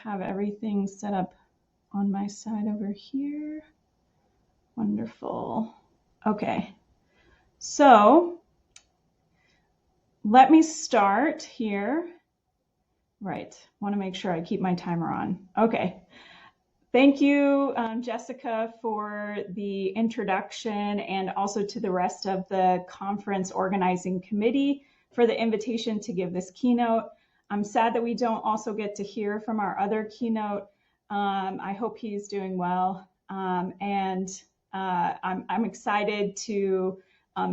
Have everything set up on my side over here. Wonderful. Okay, so let me start here. Right, want to make sure I keep my timer on. Okay. Thank you, Jessica, for the introduction, and also to the rest of the conference organizing committee for the invitation to give this keynote. I'm sad that we don't also get to hear from our other keynote. I hope he's doing well, and I'm excited to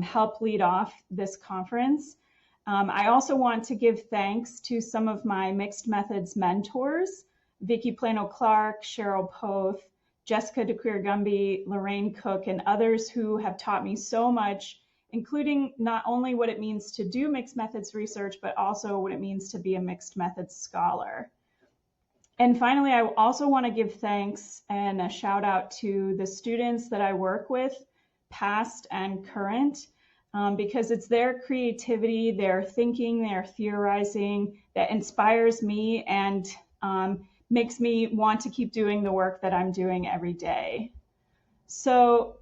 help lead off this conference. I also want to give thanks to some of my mixed methods mentors, Vicki Plano-Clark, Cheryl Poth, Jessica DeQueer-Gumby, Lorraine Cook, and others who have taught me so much, including not only what it means to do mixed methods research, but also what it means to be a mixed methods scholar. And finally, I also want to give thanks and a shout out to the students that I work with, past and current, because it's their creativity, their thinking, their theorizing that inspires me and makes me want to keep doing the work that I'm doing every day. So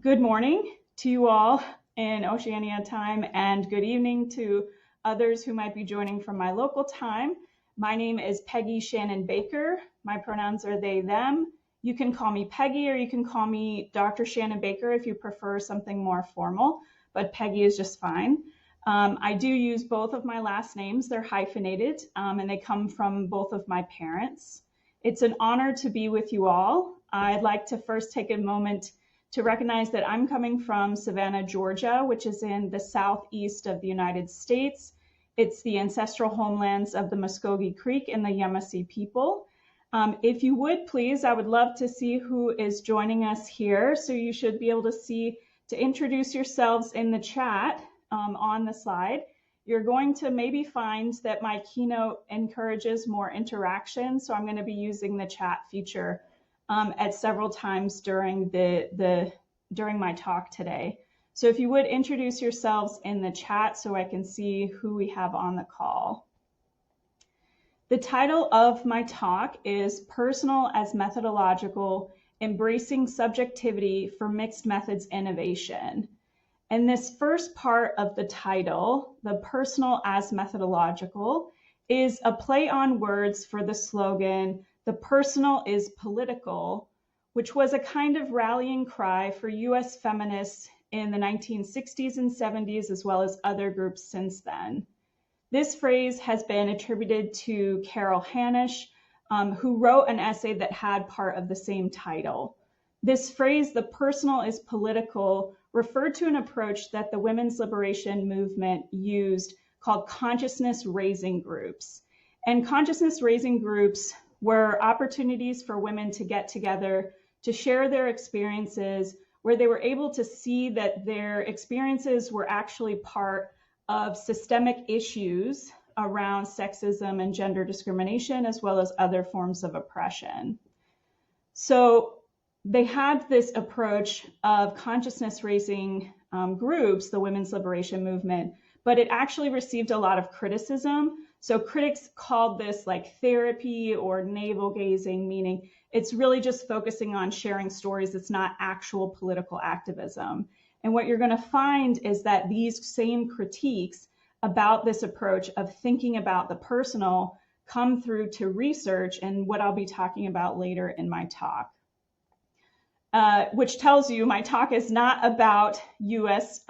good morning to you all in Oceania time, and good evening to others who might be joining from my local time. My name is Peggy Shannon-Baker. My pronouns are they, them. You can call me Peggy, or you can call me Dr. Shannon-Baker if you prefer something more formal, but Peggy is just fine. I do use both of my last names. They're hyphenated, and they come from both of my parents. It's an honor to be with you all. I'd like to first take a moment to recognize that I'm coming from Savannah, Georgia, which is in the southeast of the United States. It's the ancestral homelands of the Muskogee Creek and the Yamasee people. If you would, please, I would love to see who is joining us here. So you should be able to see, to introduce yourselves in the chat on the slide. You're going to maybe find that my keynote encourages more interaction. So I'm going to be using the chat feature at several times during during my talk today. So if you would introduce yourselves in the chat so I can see who we have on the call. The title of my talk is Personal as Methodological, Embracing Subjectivity for Mixed Methods Innovation. And this first part of the title, the personal as methodological, is a play on words for the slogan, the personal is political, which was a kind of rallying cry for US feminists in the 1960s and 70s, as well as other groups since then. This phrase has been attributed to Carol Hanisch, who wrote an essay that had part of the same title. This phrase, the personal is political, referred to an approach that the women's liberation movement used called consciousness raising groups. And consciousness raising groups were opportunities for women to get together, to share their experiences, where they were able to see that their experiences were actually part of systemic issues around sexism and gender discrimination, as well as other forms of oppression. So they had this approach of consciousness raising groups, the women's liberation movement, but it actually received a lot of criticism. So critics called this like therapy or navel gazing, meaning it's really just focusing on sharing stories. It's not actual political activism. And what you're going to find is that these same critiques about this approach of thinking about the personal come through to research and what I'll be talking about later in my talk. Which tells you my talk is not about US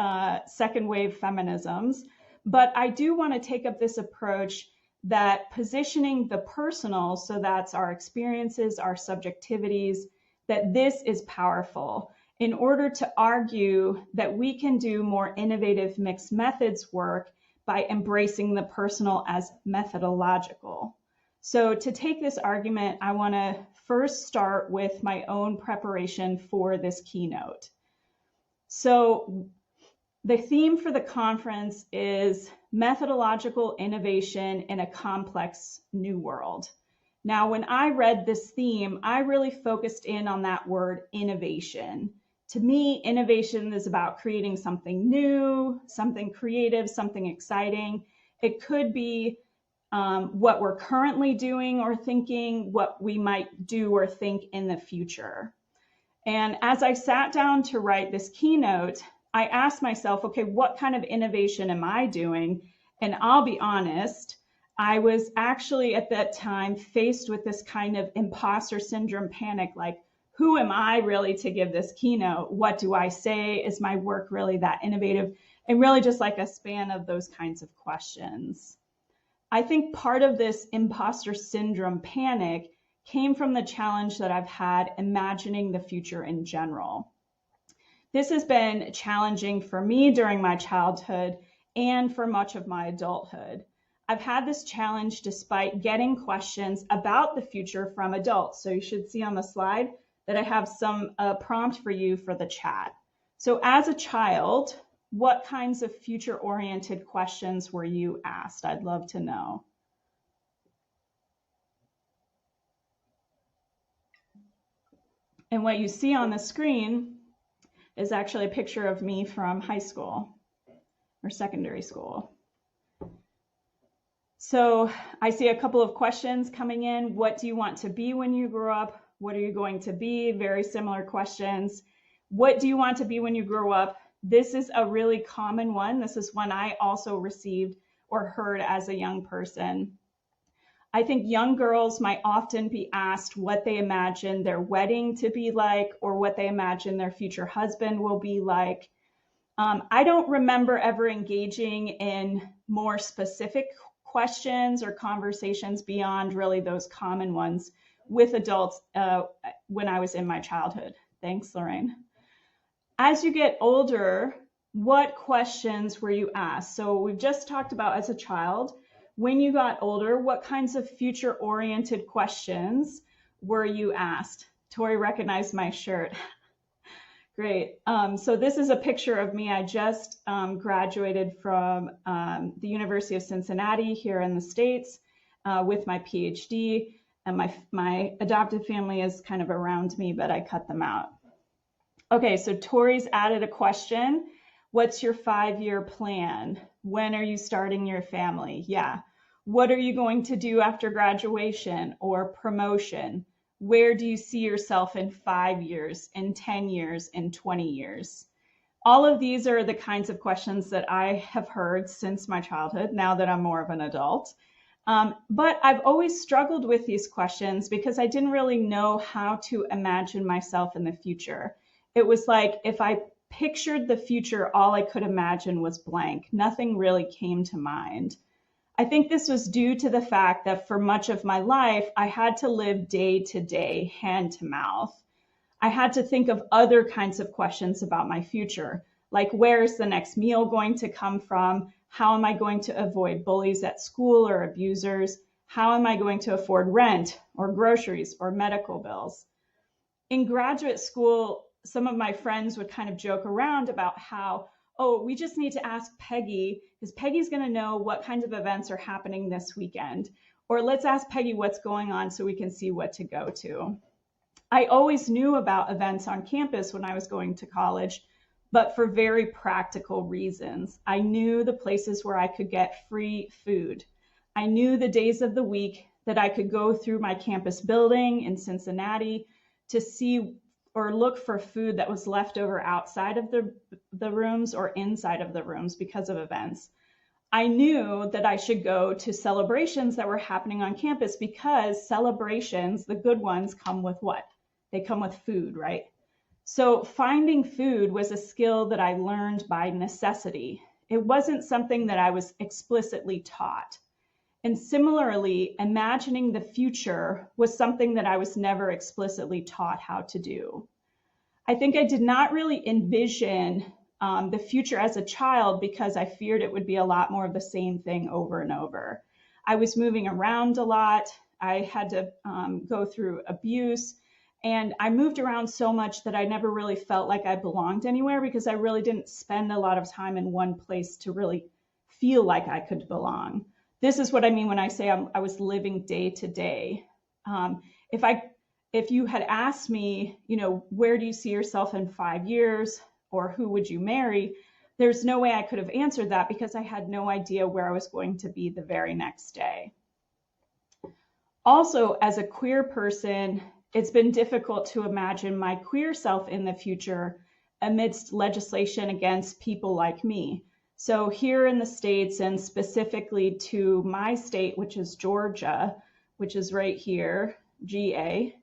second wave feminisms, but I do want to take up this approach that positioning the personal, so that's our experiences, our subjectivities, that this is powerful in order to argue that we can do more innovative mixed methods work by embracing the personal as methodological. So to take this argument, I want to first start with my own preparation for this keynote. So the theme for the conference is methodological innovation in a complex new world. Now, when I read this theme, I really focused in on that word innovation. To me, innovation is about creating something new, something creative, something exciting. It could be what we're currently doing or thinking, what we might do or think in the future. And as I sat down to write this keynote, I asked myself, okay, what kind of innovation am I doing? And I'll be honest, I was actually at that time faced with this kind of imposter syndrome panic, like, who am I really to give this keynote? What do I say? Is my work really that innovative? And really just like a span of those kinds of questions. I think part of this imposter syndrome panic came from the challenge that I've had imagining the future in general. This has been challenging for me during my childhood and for much of my adulthood. I've had this challenge despite getting questions about the future from adults. So you should see on the slide that I have some prompt for you for the chat. So as a child, what kinds of future-oriented questions were you asked? I'd love to know. And what you see on the screen is actually a picture of me from high school or secondary school. So I see a couple of questions coming in. What do you want to be when you grow up? What are you going to be? Very similar questions. What do you want to be when you grow up? This is a really common one. This is one I also received or heard as a young person. I think young girls might often be asked what they imagine their wedding to be like or what they imagine their future husband will be like. I don't remember ever engaging in more specific questions or conversations beyond really those common ones with adults when I was in my childhood. Thanks, Lorraine. As you get older, what questions were you asked? So we've just talked about as a child. When you got older, what kinds of future-oriented questions were you asked? Tori recognized my shirt. Great. So this is a picture of me. I just graduated from the University of Cincinnati here in the States with my PhD. And my adopted family is kind of around me, but I cut them out. Okay, so Tori's added a question. What's your 5-year plan? When are you starting your family? Yeah. What are you going to do after graduation or promotion? Where do you see yourself in 5 years, in 10 years, in 20 years? All of these are the kinds of questions that I have heard since my childhood, now that I'm more of an adult. But I've always struggled with these questions because I didn't really know how to imagine myself in the future. It was like if I pictured the future, all I could imagine was blank. Nothing really came to mind. I think this was due to the fact that for much of my life, I had to live day to day, hand to mouth. I had to think of other kinds of questions about my future, like where is the next meal going to come from? How am I going to avoid bullies at school or abusers? How am I going to afford rent or groceries or medical bills? In graduate school, some of my friends would kind of joke around about how, oh, we just need to ask Peggy because Peggy's going to know what kinds of events are happening this weekend. Or let's ask Peggy what's going on so we can see what to go to. I always knew about events on campus when I was going to college, but for very practical reasons. I knew the places where I could get free food. I knew the days of the week that I could go through my campus building in Cincinnati to see or look for food that was left over outside of the rooms or inside of the rooms because of events. I knew that I should go to celebrations that were happening on campus because celebrations, the good ones, come with what? They come with food, right? So finding food was a skill that I learned by necessity. It wasn't something that I was explicitly taught. And similarly, imagining the future was something that I was never explicitly taught how to do. I think I did not really envision the future as a child because I feared it would be a lot more of the same thing over and over. I was moving around a lot. I had to go through abuse. And I moved around so much that I never really felt like I belonged anywhere because I really didn't spend a lot of time in one place to really feel like I could belong. This is what I mean when I say I was living day to day. If you had asked me, where do you see yourself in 5 years or who would you marry? There's no way I could have answered that because I had no idea where I was going to be the very next day. Also, as a queer person, it's been difficult to imagine my queer self in the future amidst legislation against people like me. So here in the States, and specifically to my state, which is Georgia, which is right here, GA,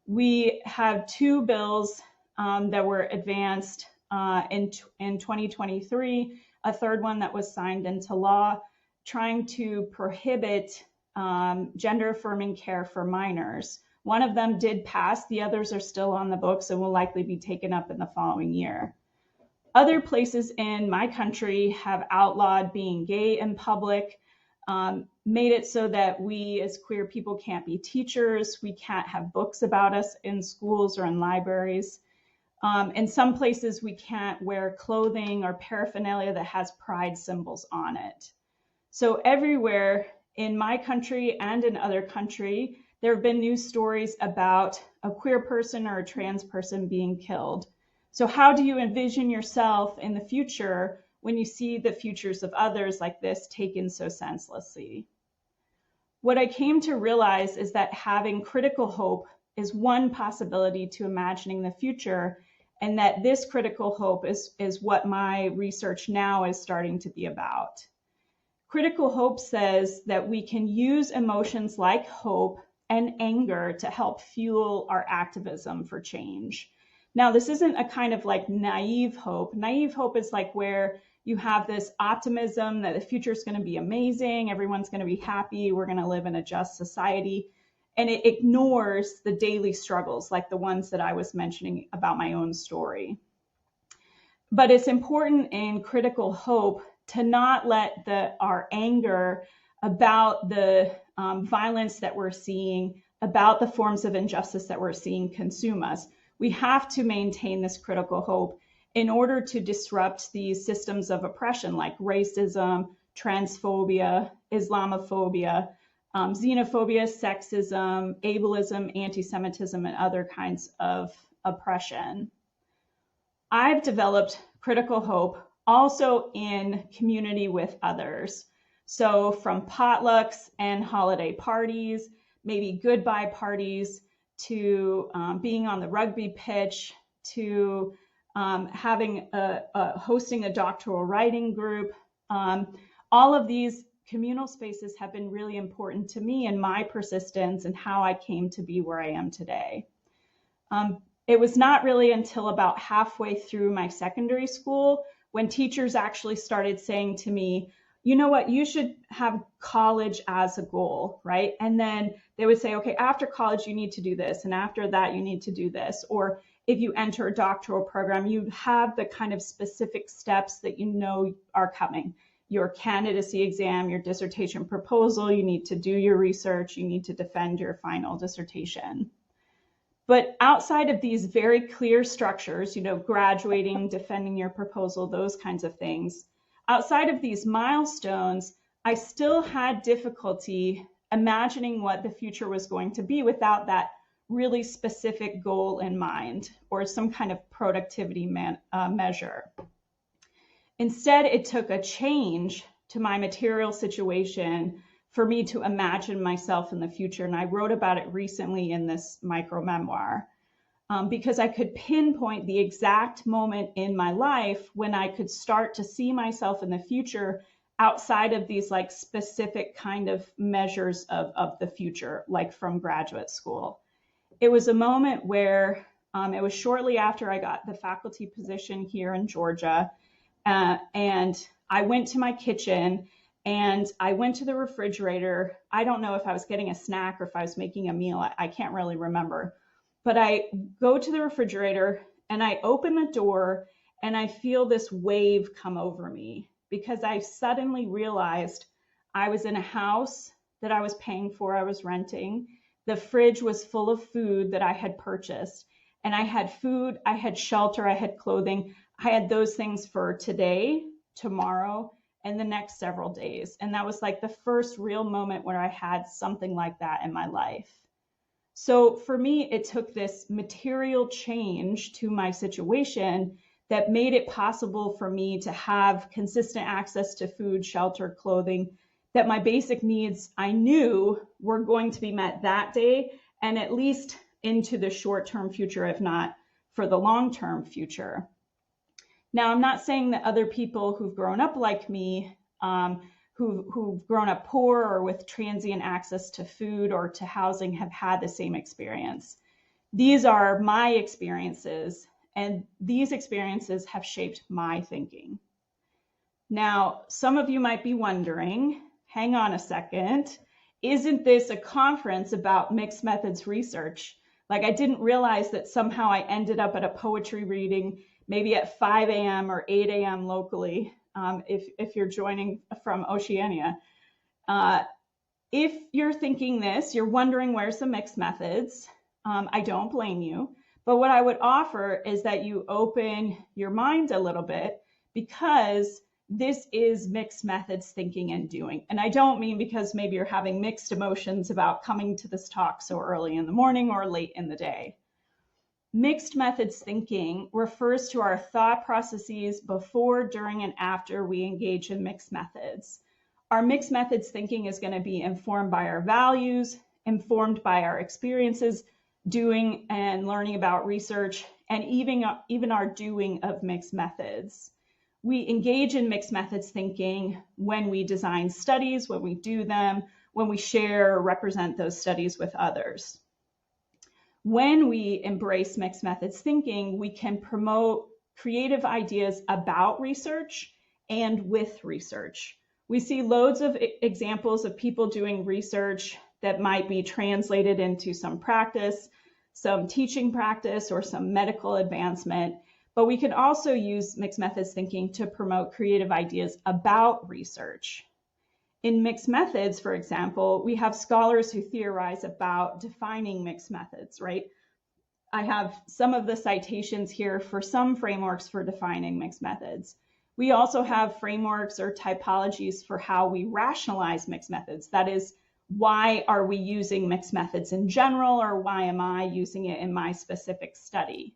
we have two bills that were advanced in 2023, a third one that was signed into law, trying to prohibit gender affirming care for minors. One of them did pass, the others are still on the books and will likely be taken up in the following year. Other places in my country have outlawed being gay in public, made it so that we as queer people can't be teachers, we can't have books about us in schools or in libraries. In some places, we can't wear clothing or paraphernalia that has pride symbols on it. So everywhere in my country and in other countries, there have been news stories about a queer person or a trans person being killed. So how do you envision yourself in the future when you see the futures of others like this taken so senselessly? What I came to realize is that having critical hope is one possibility to imagining the future, and that this critical hope is what my research now is starting to be about. Critical hope says that we can use emotions like hope and anger to help fuel our activism for change. Now, this isn't a kind of like naive hope. Naive hope is like where you have this optimism that the future is going to be amazing, everyone's going to be happy, we're going to live in a just society. And it ignores the daily struggles like the ones that I was mentioning about my own story. But it's important in critical hope to not let our anger about the violence that we're seeing, about the forms of injustice that we're seeing consume us. We have to maintain this critical hope in order to disrupt these systems of oppression like racism, transphobia, Islamophobia, xenophobia, sexism, ableism, anti-Semitism, and other kinds of oppression. I've developed critical hope also in community with others. So from potlucks and holiday parties, maybe goodbye parties, to being on the rugby pitch, to hosting a doctoral writing group. All of these communal spaces have been really important to me and my persistence and how I came to be where I am today. It was not really until about halfway through my secondary school when teachers actually started saying to me, you know what, you should have college as a goal, right? And then they would say, okay, after college, you need to do this. And after that, you need to do this. Or if you enter a doctoral program, you have the kind of specific steps that you know are coming. Your candidacy exam, your dissertation proposal, you need to do your research, you need to defend your final dissertation. But outside of these very clear structures, graduating, defending your proposal, those kinds of things, outside of these milestones, I still had difficulty imagining what the future was going to be without that really specific goal in mind or some kind of productivity measure. Instead, it took a change to my material situation for me to imagine myself in the future. And I wrote about it recently in this micro memoir because I could pinpoint the exact moment in my life when I could start to see myself in the future outside of these like specific kind of measures of the future, like from graduate school. It was a moment where it was shortly after I got the faculty position here in Georgia. And I went to my kitchen and I went to the refrigerator. I don't know if I was getting a snack or if I was making a meal. I can't really remember. But I go to the refrigerator and I open the door and I feel this wave come over me because I suddenly realized I was in a house that I was paying for, I was renting. The fridge was full of food that I had purchased. And I had food, I had shelter, I had clothing. I had those things for today, tomorrow, and the next several days. And that was like the first real moment where I had something like that in my life. So for me, it took this material change to my situation that made it possible for me to have consistent access to food, shelter, clothing that my basic needs I knew were going to be met that day and at least into the short-term future, if not for the long-term future. Now, I'm not saying that other people who've grown up like me, who've grown up poor or with transient access to food or to housing have had the same experience. These are my experiences, and these experiences have shaped my thinking. Now, some of you might be wondering, hang on a second, isn't this a conference about mixed methods research? Like, I didn't realize that somehow I ended up at a poetry reading maybe at 5 a.m. or 8 a.m. locally, if you're joining from Oceania. If you're thinking this, you're wondering where's the mixed methods, I don't blame you. But what I would offer is that you open your mind a little bit, because this is mixed methods thinking and doing. And I don't mean because maybe you're having mixed emotions about coming to this talk so early in the morning or late in the day. Mixed methods thinking refers to our thought processes before, during, and after we engage in mixed methods. Our mixed methods thinking is going to be informed by our values, informed by our experiences, doing and learning about research, and even our doing of mixed methods. We engage in mixed methods thinking when we design studies, when we do them, when we share or represent those studies with others. When we embrace mixed methods thinking, we can promote creative ideas about research and with research. We see loads of examples of people doing research that might be translated into some practice, some teaching practice, or some medical advancement. But we can also use mixed methods thinking to promote creative ideas about research. In mixed methods, for example, we have scholars who theorize about defining mixed methods, right? I have some of the citations here for some frameworks for defining mixed methods. We also have frameworks or typologies for how we rationalize mixed methods. That is, why are we using mixed methods in general, or why am I using it in my specific study?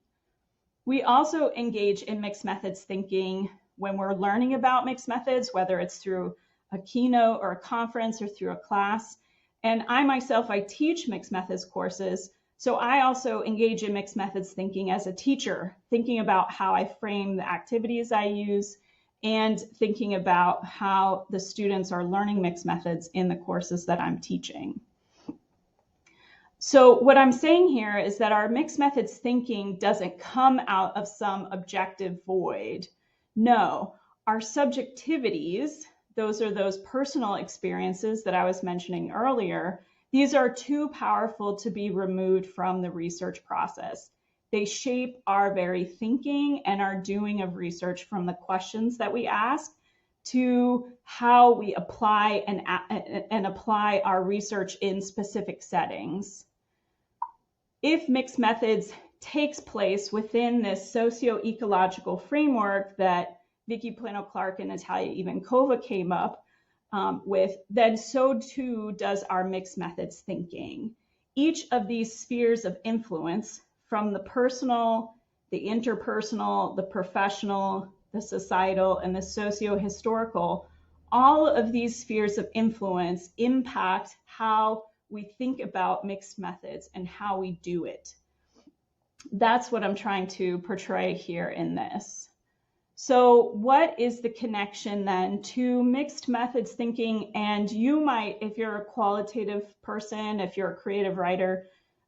We also engage in mixed methods thinking when we're learning about mixed methods, whether it's through a keynote or a conference or through a class. And I myself, I teach mixed methods courses. So I also engage in mixed methods thinking as a teacher, thinking about how I frame the activities I use and thinking about how the students are learning mixed methods in the courses that I'm teaching. So what I'm saying here is that our mixed methods thinking doesn't come out of some objective void. No, our subjectivities, those are those personal experiences that I was mentioning earlier, these are too powerful to be removed from the research process. They shape our very thinking and our doing of research, from the questions that we ask to how we apply and apply our research in specific settings. If mixed methods takes place within this socio-ecological framework that Vicki Plano-Clark and Natalia Ivankova came up with, then so too does our mixed methods thinking. Each of these spheres of influence, from the personal, the interpersonal, the professional, the societal, and the socio-historical, all of these spheres of influence impact how we think about mixed methods and how we do it. That's what I'm trying to portray here in this. So what is the connection then to mixed methods thinking? And you might, if you're a qualitative person, if you're a creative writer,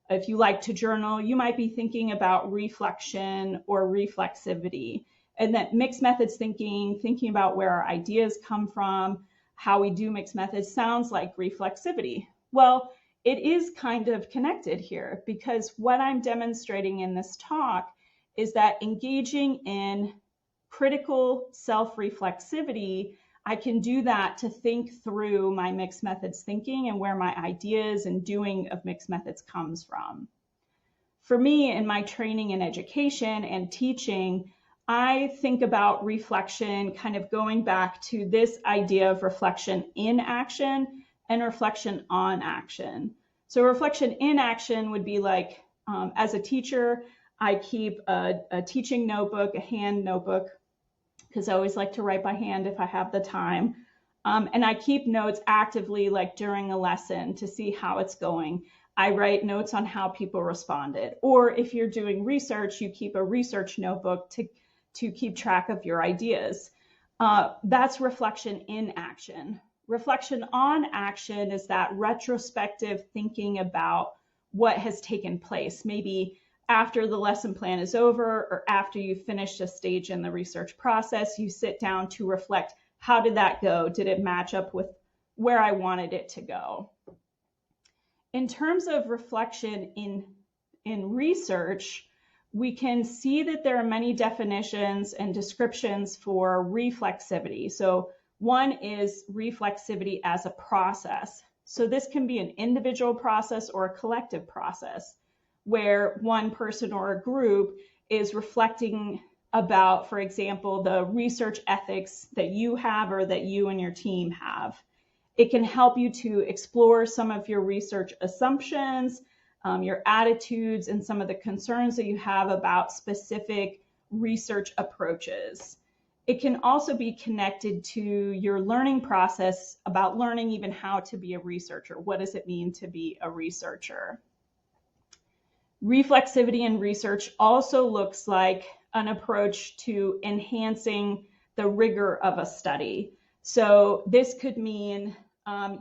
if you like to journal, you might be thinking about reflection or reflexivity. And that mixed methods thinking about where our ideas come from, how we do mixed methods, sounds like reflexivity. Well, it is kind of connected here, because what I'm demonstrating in this talk is that engaging in critical self-reflexivity, I can do that to think through my mixed methods thinking and where my ideas and doing of mixed methods comes from. For me, in my training and education and teaching, I think about reflection kind of going back to this idea of reflection in action and reflection on action. So reflection in action would be like, as a teacher, I keep a teaching notebook, a hand notebook, because I always like to write by hand if I have the time. And I keep notes actively, like during a lesson, to see how it's going. I write notes on how people responded. Or if you're doing research, you keep a research notebook to keep track of your ideas. That's reflection in action. Reflection on action is that retrospective thinking about what has taken place, maybe after the lesson plan is over or after you've finished a stage in the research process, you sit down to reflect, how did that go? Did it match up with where I wanted it to go? In terms of reflection in research, we can see that there are many definitions and descriptions for reflexivity. So one is reflexivity as a process. So this can be an individual process or a collective process where one person or a group is reflecting about, for example, the research ethics that you have or that you and your team have. It can help you to explore some of your research assumptions, your attitudes, and some of the concerns that you have about specific research approaches. It can also be connected to your learning process about learning even how to be a researcher. What does it mean to be a researcher? Reflexivity in research also looks like an approach to enhancing the rigor of a study. So this could mean,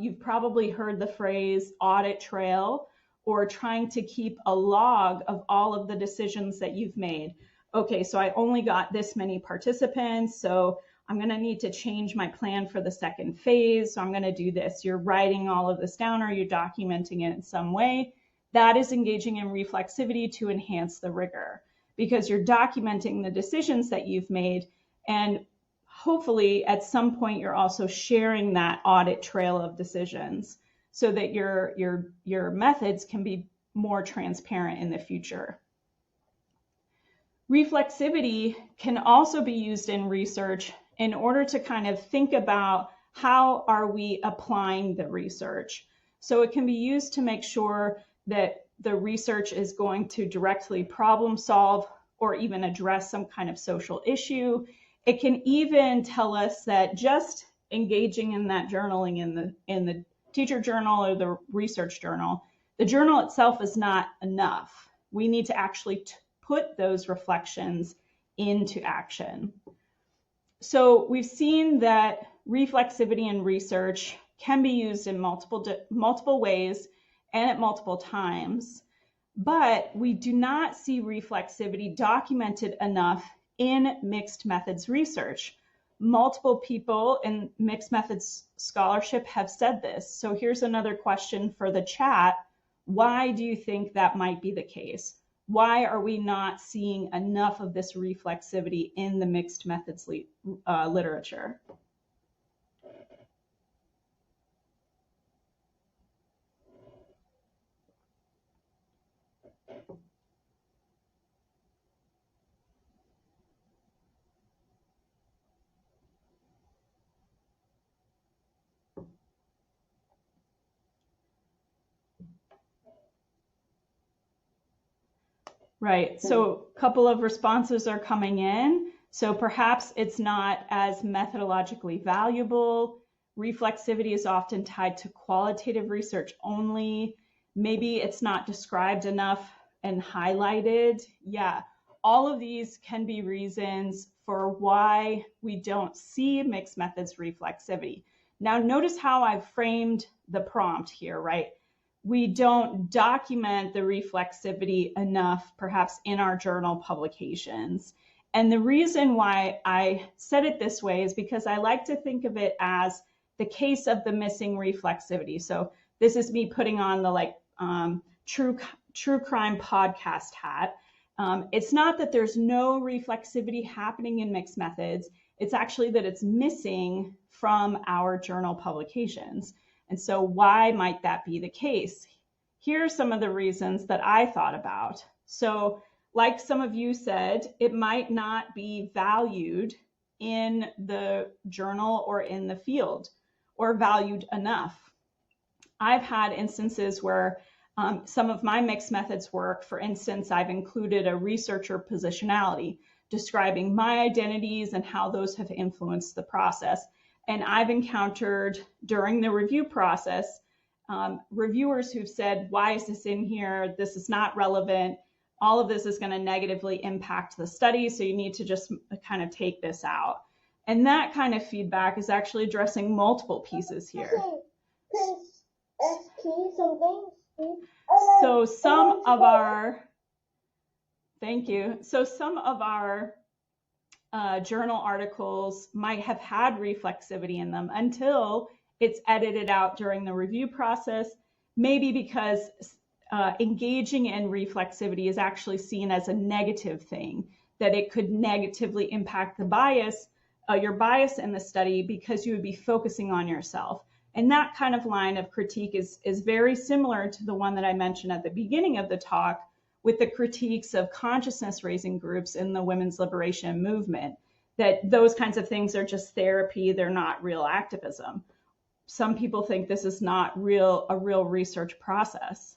you've probably heard the phrase audit trail, or trying to keep a log of all of the decisions that you've made. Okay, so I only got this many participants, so I'm gonna need to change my plan for the second phase, so I'm gonna do this. You're writing all of this down or you're documenting it in some way. That is engaging in reflexivity to enhance the rigor, because you're documenting the decisions that you've made, and hopefully at some point you're also sharing that audit trail of decisions so that your methods can be more transparent in the future. Reflexivity can also be used in research in order to kind of think about how are we applying the research. So it can be used to make sure that the research is going to directly problem solve or even address some kind of social issue. It can even tell us that just engaging in that journaling in the teacher journal or the research journal, the journal itself is not enough. We need to actually put those reflections into action. So we've seen that reflexivity in research can be used in multiple ways and at multiple times, but we do not see reflexivity documented enough in mixed methods research. Multiple people in mixed methods scholarship have said this. So here's another question for the chat. Why do you think that might be the case? Why are we not seeing enough of this reflexivity in the mixed methods literature? Right, so a couple of responses are coming in. So perhaps it's not as methodologically valuable. Reflexivity is often tied to qualitative research only. Maybe it's not described enough and highlighted. Yeah, all of these can be reasons for why we don't see mixed methods reflexivity. Now notice how I've framed the prompt here, right? We don't document the reflexivity enough, perhaps in our journal publications. And the reason why I said it this way is because I like to think of it as the case of the missing reflexivity. So this is me putting on the true crime podcast hat. It's not that there's no reflexivity happening in mixed methods. It's actually that it's missing from our journal publications. And so why might that be the case? Here are some of the reasons that I thought about. So like some of you said, it might not be valued in the journal or in the field or valued enough. I've had instances where some of my mixed methods work, for instance, I've included a researcher positionality describing my identities and how those have influenced the process. And I've encountered during the review process, reviewers who've said, why is this in here? This is not relevant. All of this is going to negatively impact the study, so you need to just kind of take this out. And that kind of feedback is actually addressing multiple pieces here. So some of our, thank you. So some of our journal articles might have had reflexivity in them until it's edited out during the review process, maybe because engaging in reflexivity is actually seen as a negative thing, that it could negatively impact the bias, your bias in the study, because you would be focusing on yourself. And that kind of line of critique is very similar to the one that I mentioned at the beginning of the talk with the critiques of consciousness raising groups in the women's liberation movement, that those kinds of things are just therapy, they're not real activism. Some people think this is not a real research process.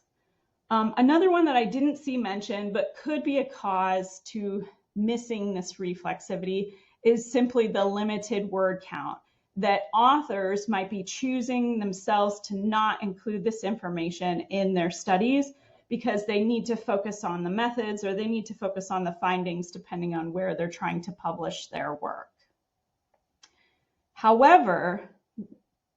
Another one that I didn't see mentioned, but could be a cause to missing this reflexivity, is simply the limited word count, that authors might be choosing themselves to not include this information in their studies because they need to focus on the methods or they need to focus on the findings depending on where they're trying to publish their work. However,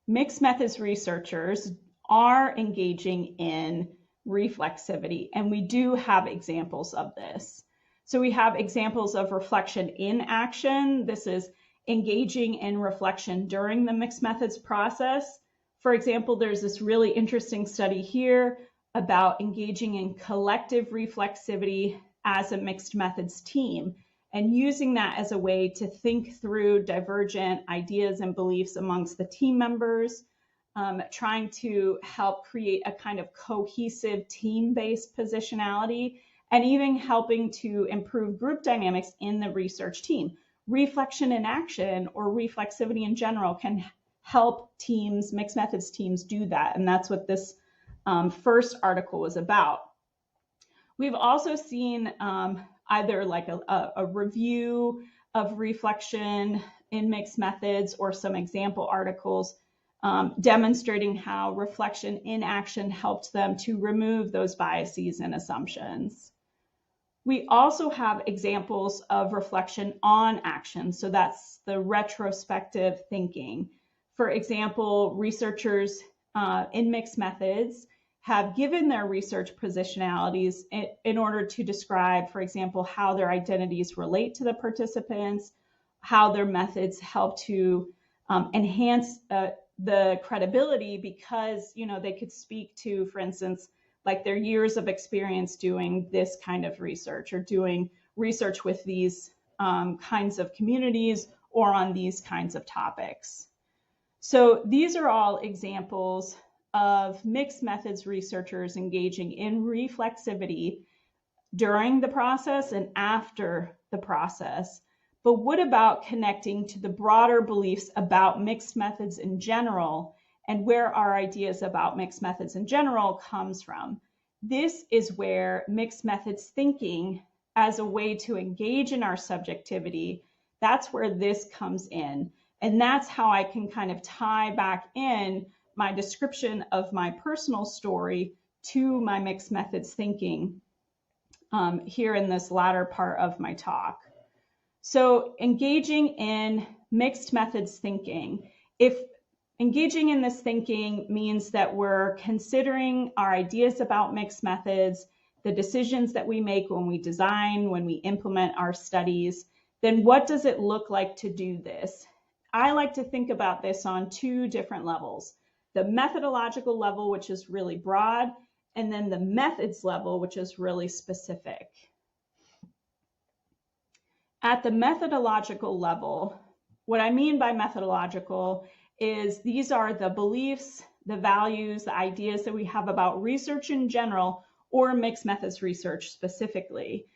mixed methods researchers are engaging in reflexivity, and we do have examples of this. So we have examples of reflection in action. This is engaging in reflection during the mixed methods process. For example, there's this really interesting study here about engaging in collective reflexivity as a mixed methods team and using that as a way to think through divergent ideas and beliefs amongst the team members, trying to help create a kind of cohesive team-based positionality, and even helping to improve group dynamics in the research team. Reflection in action or reflexivity in general can help teams, mixed methods teams, do that. And that's what this first article was about. We've also seen either like a review of reflection in mixed methods or some example articles demonstrating how reflection in action helped them to remove those biases and assumptions. We also have examples of reflection on action. So that's the retrospective thinking. For example, researchers in mixed methods have given their research positionalities in order to describe, for example, how their identities relate to the participants, how their methods help to enhance the credibility because, you know, they could speak to, for instance, like their years of experience doing this kind of research or doing research with these kinds of communities or on these kinds of topics. So these are all examples of mixed methods researchers engaging in reflexivity during the process and after the process. But what about connecting to the broader beliefs about mixed methods in general and where our ideas about mixed methods in general comes from? This is where mixed methods thinking as a way to engage in our subjectivity, that's where this comes in. And that's how I can kind of tie back in my description of my personal story to my mixed methods thinking here in this latter part of my talk. So engaging in mixed methods thinking, if engaging in this thinking means that we're considering our ideas about mixed methods, the decisions that we make when we design, when we implement our studies, then what does it look like to do this? I like to think about this on two different levels. The methodological level, which is really broad, and then the methods level, which is really specific. At the methodological level, what I mean by methodological is these are the beliefs, the values, the ideas that we have about research in general or mixed methods research specifically.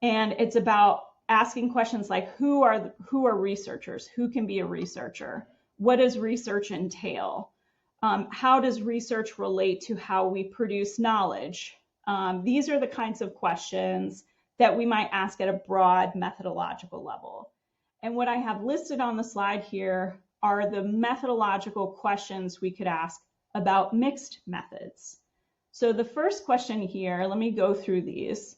And it's about asking questions like who are researchers? Who can be a researcher? What does research entail? How does research relate to how we produce knowledge? These are the kinds of questions that we might ask at a broad methodological level. And what I have listed on the slide here are the methodological questions we could ask about mixed methods. So the first question here, let me go through these.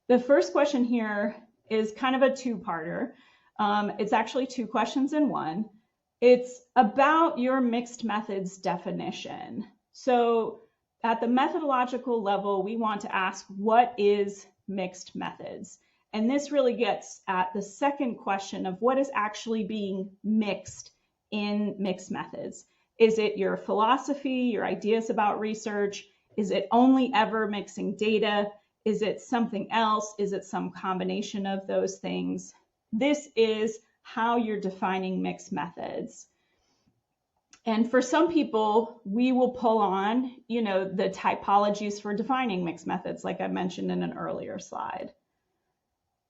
The first question here is kind of a two-parter. It's actually two questions in one. It's about your mixed methods definition. So at the methodological level, we want to ask, what is mixed methods? And this really gets at the second question of what is actually being mixed in mixed methods. Is it your philosophy, your ideas about research? Is it only ever mixing data? Is it something else? Is it some combination of those things? This is how you're defining mixed methods. And for some people, we will pull on, the typologies for defining mixed methods, like I mentioned in an earlier slide.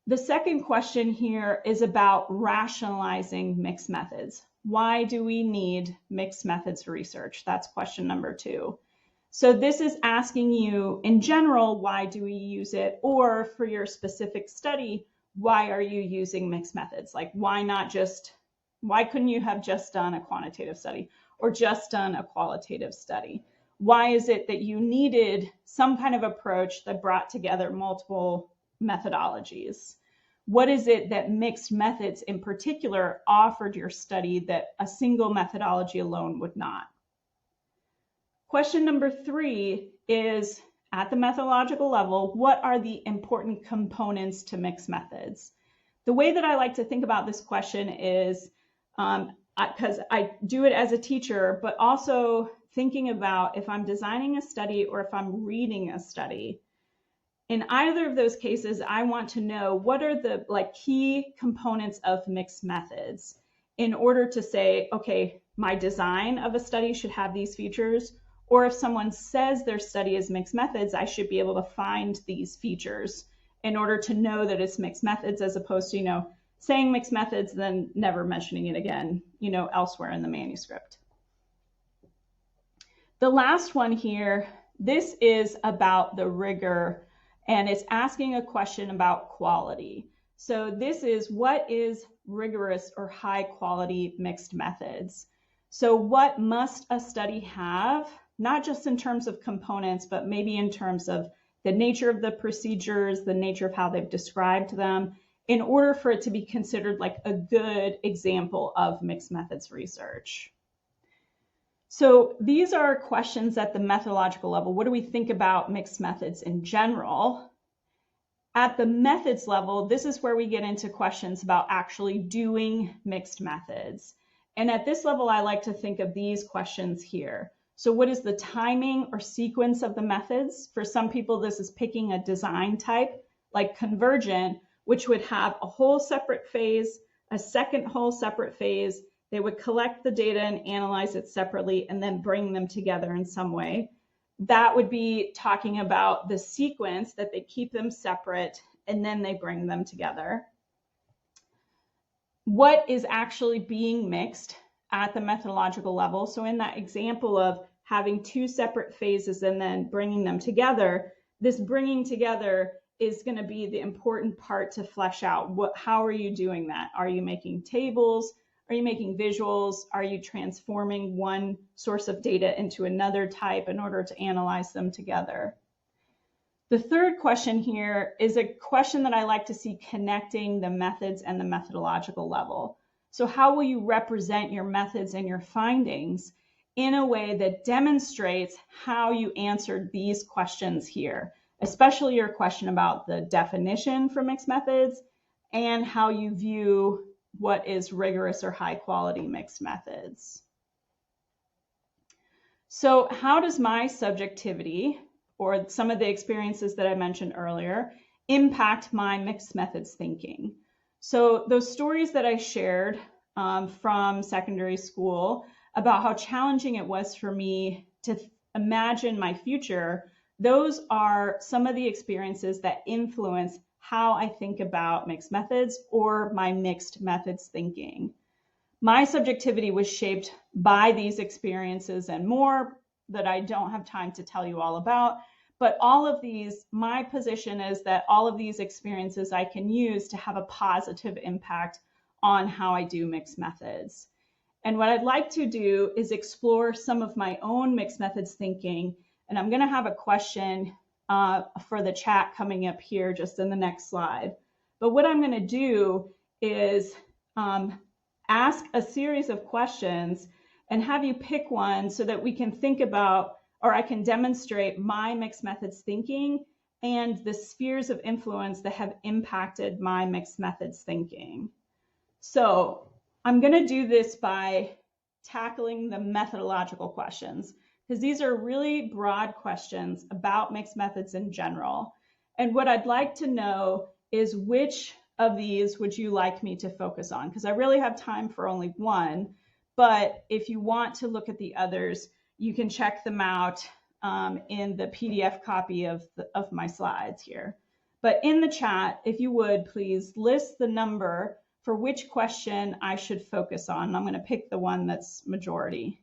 The second question here is about rationalizing mixed methods. Why do we need mixed methods research? That's question number 2. So this is asking you, in general, why do we use it? Or for your specific study, why are you using mixed methods? Like, why couldn't you have just done a quantitative study or just done a qualitative study? Why is it that you needed some kind of approach that brought together multiple methodologies? What is it that mixed methods in particular offered your study that a single methodology alone would not? Question number 3 is, at the methodological level, what are the important components to mixed methods? The way that I like to think about this question is, because I do it as a teacher, but also thinking about if I'm designing a study or if I'm reading a study. In either of those cases, I want to know what are the key components of mixed methods in order to say, okay, my design of a study should have these features, or if someone says their study is mixed methods, I should be able to find these features in order to know that it's mixed methods, as opposed to, saying mixed methods, then never mentioning it again, elsewhere in the manuscript. The last one here, this is about the rigor, and it's asking a question about quality. So this is, what is rigorous or high quality mixed methods? So what must a study have, not just in terms of components, but maybe in terms of the nature of the procedures, the nature of how they've described them, in order for it to be considered like a good example of mixed methods research? So these are questions at the methodological level. What do we think about mixed methods in general? At the methods level, this is where we get into questions about actually doing mixed methods. And at this level, I like to think of these questions here. So what is the timing or sequence of the methods? For some people, this is picking a design type like convergent, which would have a whole separate phase, a second whole separate phase. They would collect the data and analyze it separately and then bring them together in some way. That would be talking about the sequence, that they keep them separate and then they bring them together. What is actually being mixed at the methodological level? So in that example of having two separate phases and then bringing them together, this bringing together is going to be the important part to flesh out. How are you doing that? Are you making tables? Are you making visuals? Are you transforming one source of data into another type in order to analyze them together? The third question here is a question that I like to see connecting the methods and the methodological level. So how will you represent your methods and your findings in a way that demonstrates how you answered these questions here, especially your question about the definition for mixed methods and how you view what is rigorous or high quality mixed methods. So how does my subjectivity, or some of the experiences that I mentioned earlier, impact my mixed methods thinking? So those stories that I shared from secondary school about how challenging it was for me to imagine my future, those are some of the experiences that influence how I think about mixed methods or my mixed methods thinking. My subjectivity was shaped by these experiences and more that I don't have time to tell you all about. But all of these, my position is that all of these experiences I can use to have a positive impact on how I do mixed methods. And what I'd like to do is explore some of my own mixed methods thinking. And I'm going to have a question for the chat coming up here just in the next slide. But what I'm going to do is ask a series of questions and have you pick one so that we can think about, or I can demonstrate my mixed methods thinking and the spheres of influence that have impacted my mixed methods thinking. So I'm going to do this by tackling the methodological questions, because these are really broad questions about mixed methods in general. And what I'd like to know is which of these would you like me to focus on? Because I really have time for only one, but if you want to look at the others, you can check them out in the PDF copy of my slides here. But in the chat, if you would, please list the number for which question I should focus on. I'm going to pick the one that's majority.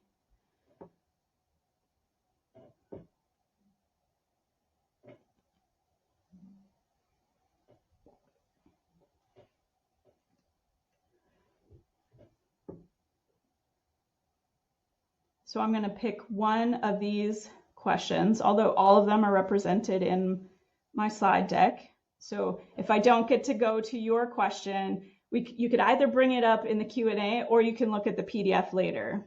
So I'm going to pick one of these questions, although all of them are represented in my slide deck. So if I don't get to go to your question, you could either bring it up in the Q&A or you can look at the PDF later.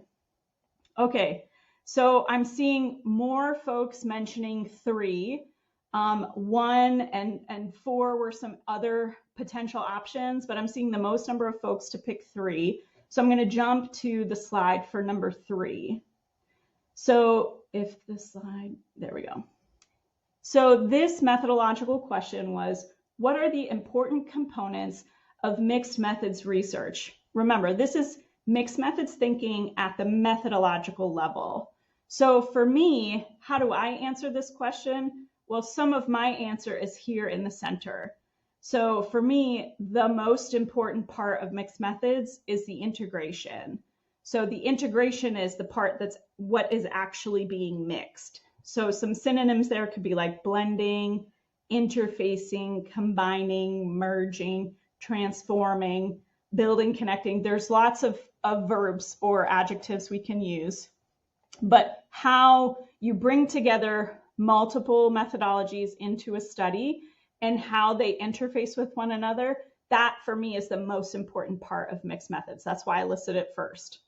Okay, so I'm seeing more folks mentioning 3. 1 and 4 were some other potential options, but I'm seeing the most number of folks to pick 3. So I'm going to jump to the slide for number 3. So if the slide, there we go. So this methodological question was, what are the important components of mixed methods research? Remember, this is mixed methods thinking at the methodological level. So for me, how do I answer this question? Well, some of my answer is here in the center. So for me, the most important part of mixed methods is the integration. So the integration is the part that's what is actually being mixed. So some synonyms there could be like blending, interfacing, combining, merging, transforming, building, connecting. There's lots of verbs or adjectives we can use. But how you bring together multiple methodologies into a study and how they interface with one another, that for me is the most important part of mixed methods. That's why I listed it first.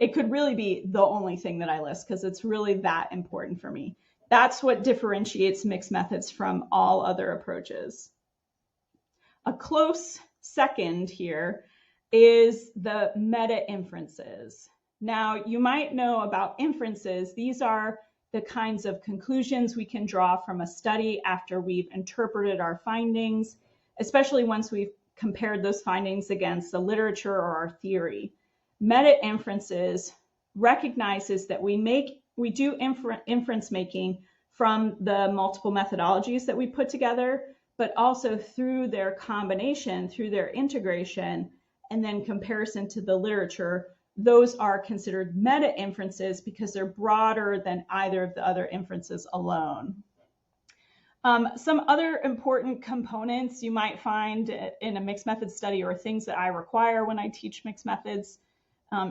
It could really be the only thing that I list because it's really that important for me. That's what differentiates mixed methods from all other approaches. A close second here is the meta inferences. Now, you might know about inferences. These are the kinds of conclusions we can draw from a study after we've interpreted our findings, especially once we've compared those findings against the literature or our theory. Meta inferences recognizes that we do inference making from the multiple methodologies that we put together, but also through their combination, through their integration, and then comparison to the literature. Those are considered meta inferences because they're broader than either of the other inferences alone. Some other important components you might find in a mixed methods study or things that I require when I teach mixed methods.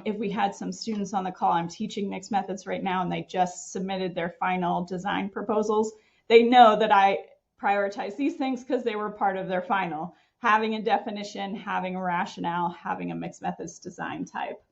If we had some students on the call, I'm teaching mixed methods right now and they just submitted their final design proposals. They know that I prioritize these things because they were part of their final. Having a definition, having a rationale, having a mixed methods design type.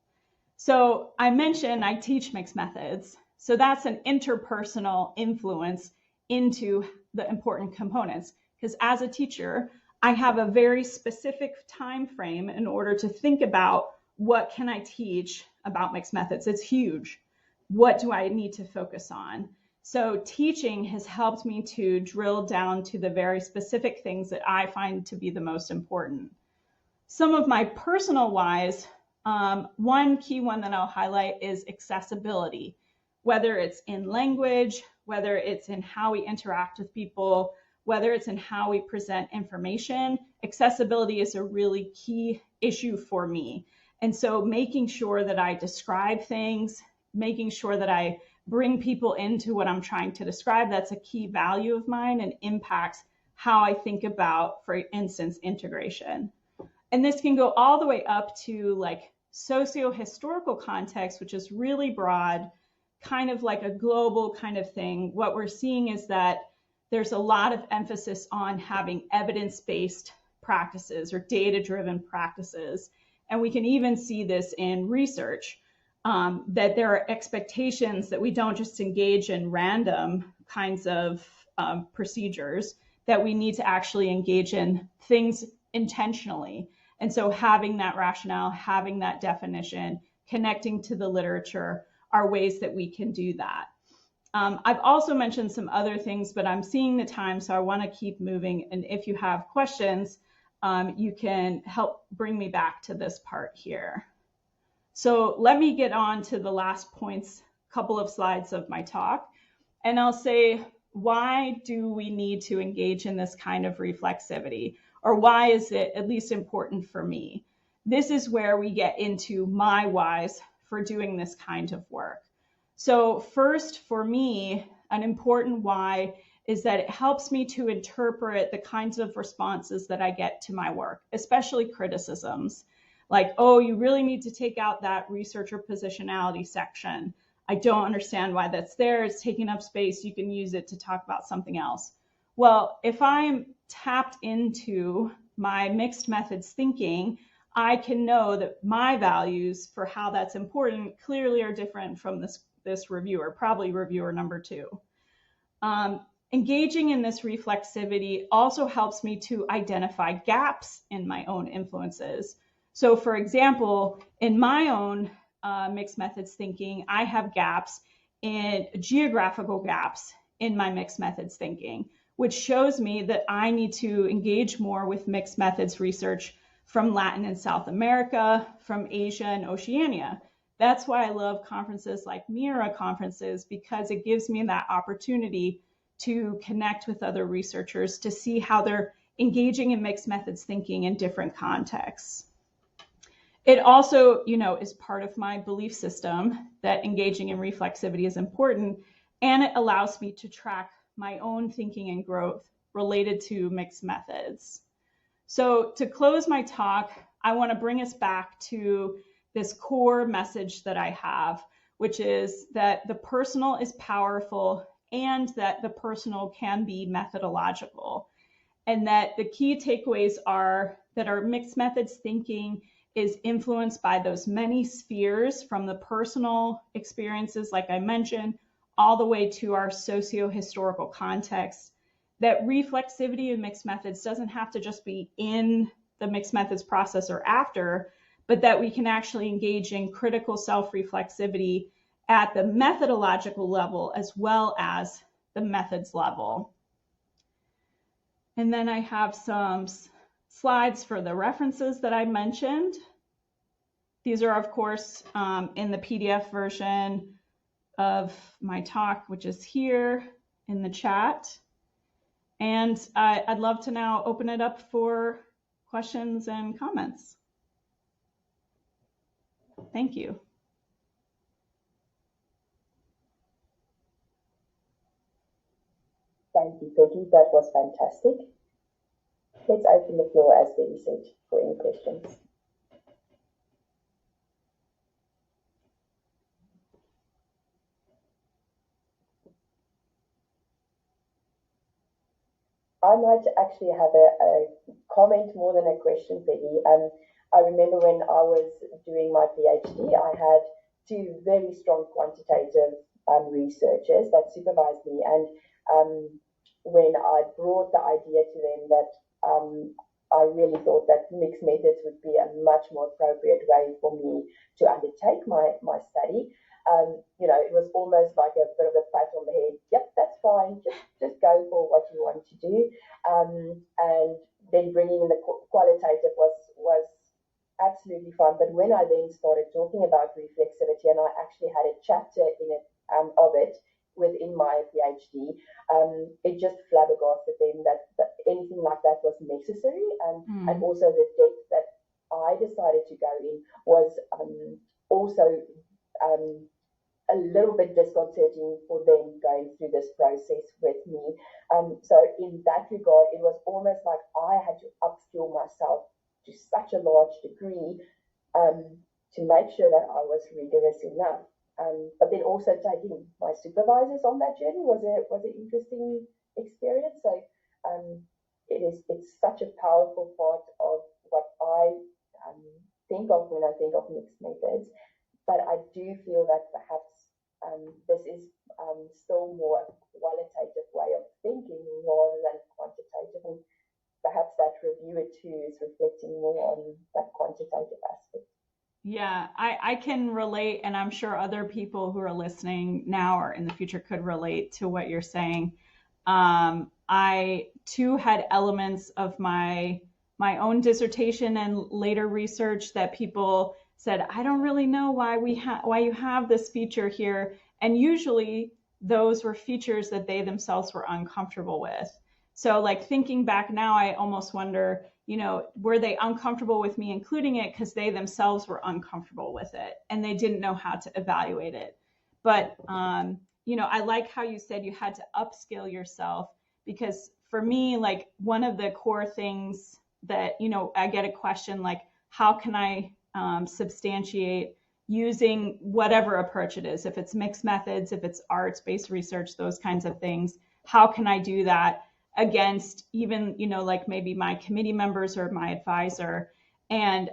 So I mentioned I teach mixed methods. So that's an interpersonal influence into the important components. Because as a teacher, I have a very specific time frame in order to think about what can I teach about mixed methods. It's huge. What do I need to focus on? So teaching has helped me to drill down to the very specific things that I find to be the most important. Some of my personal whys, one key one that I'll highlight is accessibility, whether it's in language, whether it's in how we interact with people, whether it's in how we present information. Accessibility is a really key issue for me. And so making sure that I describe things, making sure that I bring people into what I'm trying to describe, that's a key value of mine and impacts how I think about, for instance, integration. And this can go all the way up to like socio-historical context, which is really broad, kind of like a global kind of thing, what we're seeing is that there's a lot of emphasis on having evidence-based practices or data-driven practices. And we can even see this in research, that there are expectations that we don't just engage in random kinds of procedures, that we need to actually engage in things intentionally. And so having that rationale, having that definition, connecting to the literature are ways that we can do that. I've also mentioned some other things, but I'm seeing the time, so I want to keep moving. And if you have questions, you can help bring me back to this part here. So let me get on to the last points, couple of slides of my talk. And I'll say, why do we need to engage in this kind of reflexivity? Or why is it at least important for me? This is where we get into my whys for doing this kind of work. So first, for me, an important why is that it helps me to interpret the kinds of responses that I get to my work, especially criticisms. Like, oh, you really need to take out that researcher positionality section. I don't understand why that's there. It's taking up space. You can use it to talk about something else. Well, if I'm tapped into my mixed methods thinking, I can know that my values for how that's important clearly are different from this reviewer, probably reviewer number 2. Engaging in this reflexivity also helps me to identify gaps in my own influences. So for example, in my own mixed methods thinking, I have gaps in geographical gaps in my mixed methods thinking, which shows me that I need to engage more with mixed methods research from Latin and South America, from Asia and Oceania. That's why I love conferences like MMIRA conferences, because it gives me that opportunity to connect with other researchers to see how they're engaging in mixed methods thinking in different contexts. It also, is part of my belief system that engaging in reflexivity is important, and it allows me to track my own thinking and growth related to mixed methods. So to close my talk, I want to bring us back to this core message that I have, which is that the personal is powerful and that the personal can be methodological. And that the key takeaways are that our mixed methods thinking is influenced by those many spheres, from the personal experiences, like I mentioned, all the way to our socio-historical context. That reflexivity in mixed methods doesn't have to just be in the mixed methods process or after, but that we can actually engage in critical self-reflexivity at the methodological level as well as the methods level. And then I have some slides for the references that I mentioned. These are, of course, in the PDF version of my talk, which is here in the chat. And I'd love to now open it up for questions and comments. Thank you. Thank you, Peggy. That was fantastic. Let's open the floor, as Peggy said, for any questions. I might actually have a comment more than a question, Peggy. I remember when I was doing my PhD, I had 2 very strong quantitative researchers that supervised me, and when I brought the idea to them that I really thought that mixed methods would be a much more appropriate way for me to undertake my study, it was almost like a bit of a pat on the head. Yep, that's fine. Just go for what you want to do. And then bringing in the qualitative was absolutely fine. But when I then started talking about reflexivity, and I actually had a chapter in it of it within my PhD, it just flabbergasted them that anything like that was necessary, and also the depth that I decided to go in was also a little bit disconcerting for them going through this process with me. So in that regard, it was almost like I had to upskill myself to such a large degree to make sure that I was rigorous enough. But then also taking my supervisors on that journey was an interesting experience. So it's such a powerful part of what I think of when I think of mixed methods. But I do feel that perhaps this is still more qualitative way of thinking rather than quantitative. And perhaps that reviewer too is reflecting more on that quantitative aspect. Yeah, I can relate, and I'm sure other people who are listening now or in the future could relate to what you're saying. I too had elements of my own dissertation and later research that people said, I don't really know why you have this feature here. And usually those were features that they themselves were uncomfortable with. So like thinking back now, I almost wonder, were they uncomfortable with me including it because they themselves were uncomfortable with it and they didn't know how to evaluate it. But, I like how you said you had to upskill yourself, because for me, like one of the core things that, I get a question like, how can I substantiate using whatever approach it is, if it's mixed methods, if it's arts-based research, those kinds of things, how can I do that against even, like maybe my committee members or my advisor? And,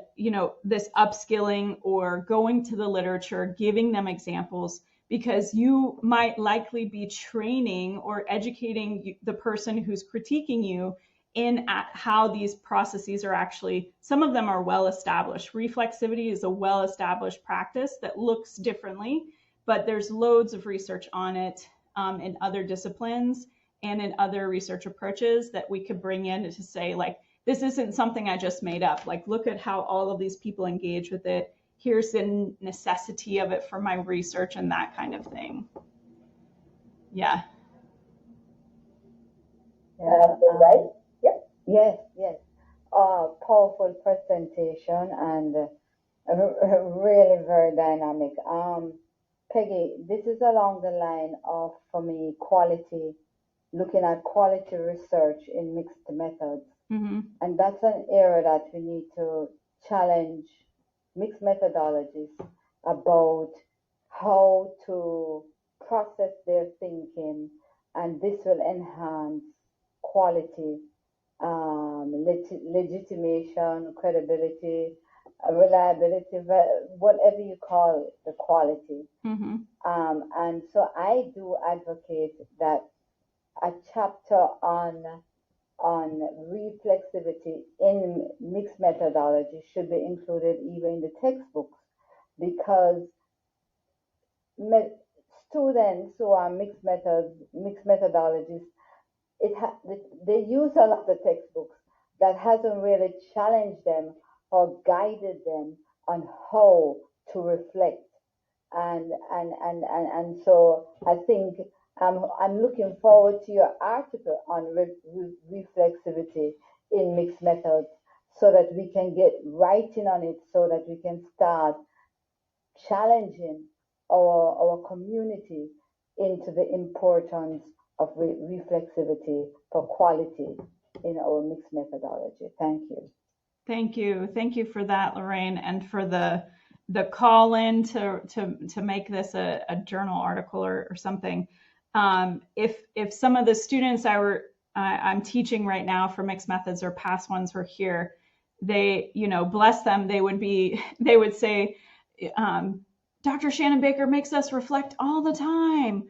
this upskilling or going to the literature, giving them examples, because you might likely be training or educating the person who's critiquing you in how these processes are actually, some of them are well established. Reflexivity is a well established practice that looks differently, but there's loads of research on it in other disciplines and in other research approaches that we could bring in to say, like, this isn't something I just made up. Like, look at how all of these people engage with it. Here's the necessity of it for my research and that kind of thing. Yeah. Right? Yep. Yes. Powerful presentation and really very dynamic. Peggy, this is along the line of, for me, quality, looking at quality research in mixed methods. Mm-hmm. And that's an area that we need to challenge mixed methodologies about how to process their thinking, and this will enhance quality, legitimation, credibility, reliability, whatever you call it, the quality. Mm-hmm. And so I do advocate that a chapter on reflexivity in mixed methodology should be included even in the textbooks, because students who are mixed methodologists, they use a lot of the textbooks that hasn't really challenged them or guided them on how to reflect. And so I think I'm looking forward to your article on reflexivity in mixed methods, so that we can get writing on it, so that we can start challenging our community into the importance of reflexivity for quality in our mixed methodology. Thank you. Thank you. Thank you for that, Lorraine, and for the call in to make this a journal article or something. If some of the students I'm teaching right now for mixed methods or past ones were here, they, bless them, they would say, Dr. Shannon-Baker makes us reflect all the time.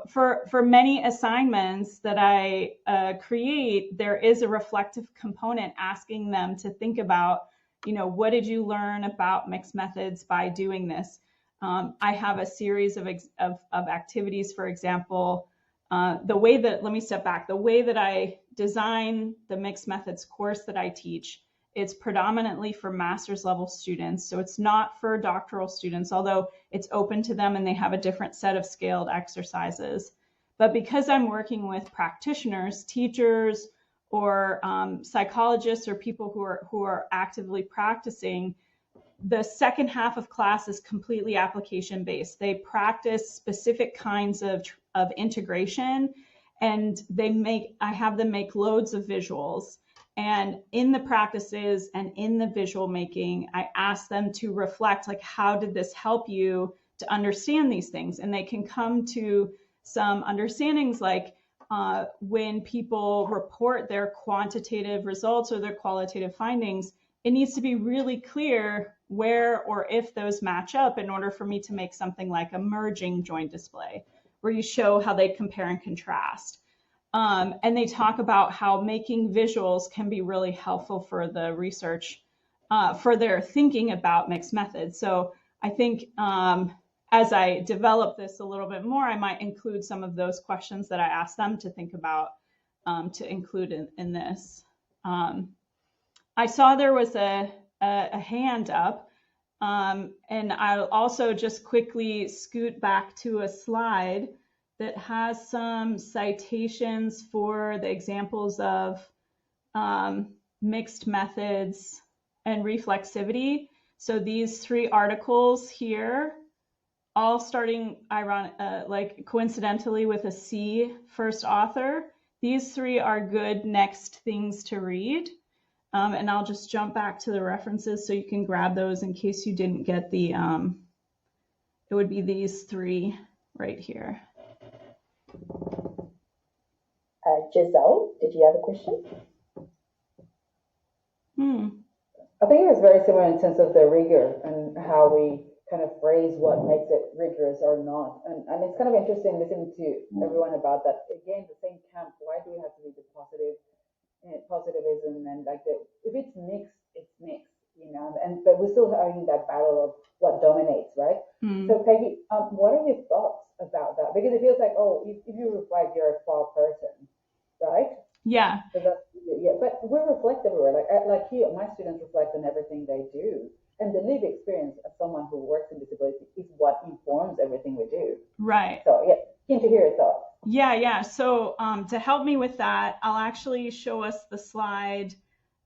For many assignments that I create, there is a reflective component asking them to think about, what did you learn about mixed methods by doing this? I have a series of activities, for example, let me step back, the way that I design the mixed methods course that I teach, it's predominantly for master's level students. So it's not for doctoral students, although it's open to them and they have a different set of scaled exercises. But because I'm working with practitioners, teachers, or psychologists, or people who are actively practicing, the second half of class is completely application based. They practice specific kinds of integration, and I have them make loads of visuals. And in the practices and in the visual making, I ask them to reflect, like, how did this help you to understand these things? And they can come to some understandings, like when people report their quantitative results or their qualitative findings, it needs to be really clear where or if those match up in order for me to make something like a merging joint display, where you show how they compare and contrast. And they talk about how making visuals can be really helpful for the research, for their thinking about mixed methods. So I think as I develop this a little bit more, I might include some of those questions that I asked them to think about to include in this. I saw there was a hand up, and I'll also just quickly scoot back to a slide that has some citations for the examples of mixed methods and reflexivity. So these 3 articles here, all starting like coincidentally with a C first author. These 3 are good next things to read. And I'll just jump back to the references so you can grab those in case you didn't get the, it would be these 3 right here. Giselle, did you have a question? I think it was very similar in terms of the rigor and how we kind of phrase what makes it rigorous or not. And it's kind of interesting listening to everyone about that. Again, the same camp, why do we have to be the positivism and like if it's mixed, it's mixed, you know, but we're still having that battle of what dominates, right? So Peggy, what are your thoughts about that? Because it feels like, oh, if you reflect, you're a flawed person, right? Yeah. Yeah, but we reflect everywhere. Like here, my students reflect on everything they do. And the lived experience of someone who works in disability is what informs everything we do. Right. So yeah, keen to hear your thoughts. Yeah. So to help me with that, I'll actually show us the slide,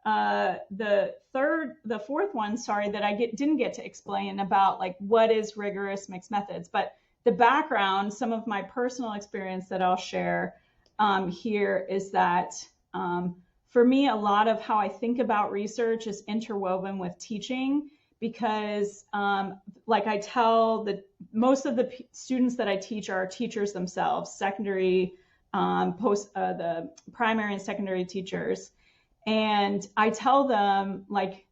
the 4th one, sorry, that I didn't get to explain about like what is rigorous mixed methods. But the background, some of my personal experience that I'll share here is that for me, a lot of how I think about research is interwoven with teaching, because like I tell most of the students that I teach are teachers themselves, secondary, the primary and secondary teachers. And I tell them, like,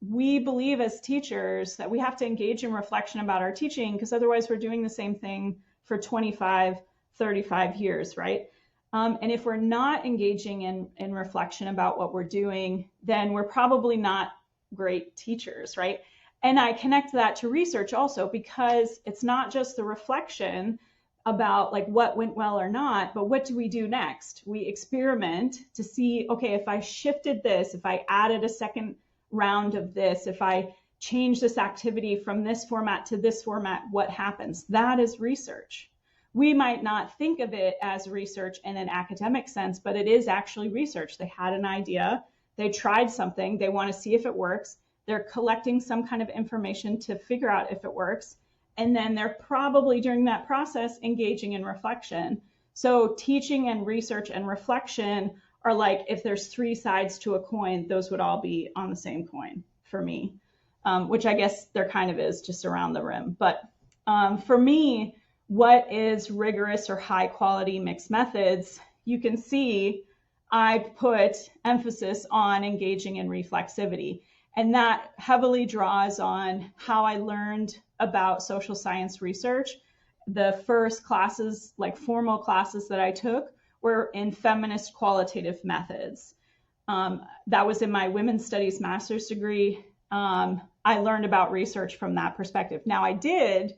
we believe as teachers that we have to engage in reflection about our teaching, because otherwise we're doing the same thing for 25, 35 years, right? And if we're not engaging in reflection about what we're doing, then we're probably not great teachers, right? And I connect that to research also, because it's not just the reflection about like what went well or not, but what do we do next? We experiment to see, okay, if I shifted this, if I added a second round of this, if I change this activity from this format to this format, what happens? That is research. We might not think of it as research in an academic sense, but it is actually research. They had an idea, they tried something, they want to see if it works, they're collecting some kind of information to figure out if it works, and then they're probably during that process engaging in reflection. So teaching and research and reflection are like, if there's 3 sides to a coin, those would all be on the same coin for me, which I guess there kind of is, just around the rim. But for me, what is rigorous or high quality mixed methods? You can see I put emphasis on engaging in reflexivity, and that heavily draws on how I learned about social science research. The first classes, like formal classes that I took, were in feminist qualitative methods. That was in my women's studies master's degree. I learned about research from that perspective. Now I did